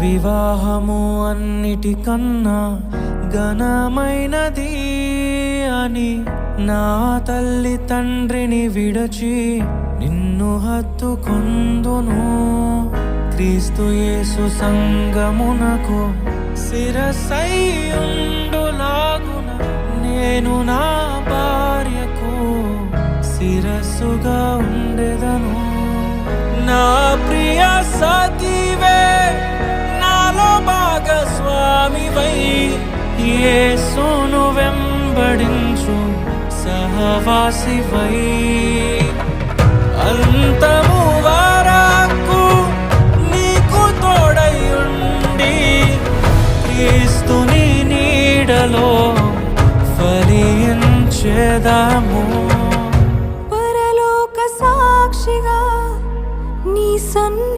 వివాహము అన్నిటికన్నా ఘనమైనది అని నా తల్లి తండ్రిని విడచి నిన్ను హత్తుకొందును. క్రీస్తు యేసు సంగమునకు శిరస్సైయుండులాగున నేను నా భార్యకు శిరస్సుగా ఉండెదను. నా ప్రియ సఖివే నాలో భాగస్వామివై యేసును వెంబడించు సహవాసివై అంతము